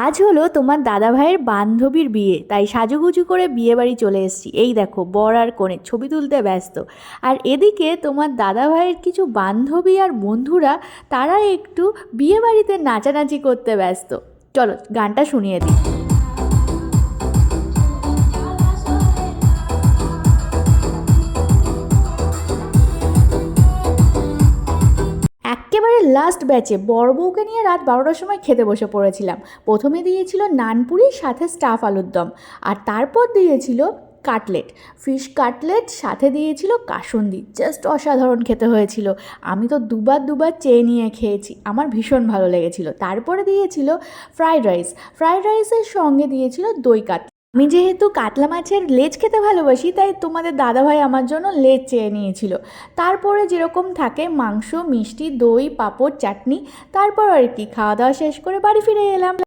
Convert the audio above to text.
আজ হলো তোমার দাদা ভাইয়ের বান্ধবীর বিয়ে, তাই সাজুগুজু করে বিয়ে বাড়ি চলে এসেছি। এই দেখো বর আর কনে ছবি তুলতে ব্যস্ত। আর এদিকে তোমার দাদা ভাইয়ের কিছু বান্ধবী আর বন্ধুরা তারা একটু বিয়ে বাড়িতে নাচানাচি করতে ব্যস্ত। চলো গানটা শুনিয়ে দিই। একেবারে লাস্ট ব্যাচে বর বউকে নিয়ে রাত 12টার সময় খেতে বসে পড়েছিলাম। প্রথমে দিয়েছিল নানপুরি সাথে স্টাফ আলুর দম, আর তারপর দিয়েছিল কাটলেট, ফিশ কাটলেট, সাথে দিয়েছিল কাসুন্দি। জাস্ট অসাধারণ খেতে হয়েছিল। আমি তো দুবার দুবার চেয়ে নিয়ে খেয়েছি, আমার ভীষণ ভালো লেগেছিল। তারপরে দিয়েছিল ফ্রাইড রাইস, ফ্রাইড রাইসের সঙ্গে দিয়েছিল দই কাতলা। আমি যেহেতু কাতলা মাছের লেজ খেতে ভালোবাসি, তাই তোমাদের দাদাভাই আমার জন্য লেজ চেয়ে নিয়েছিল। তারপরে যেরকম থাকে মাংস, মিষ্টি, দই, পাঁপড়, চাটনি। তারপর আর কি খাওয়া দাওয়া শেষ করে বাড়ি ফিরে এলাম।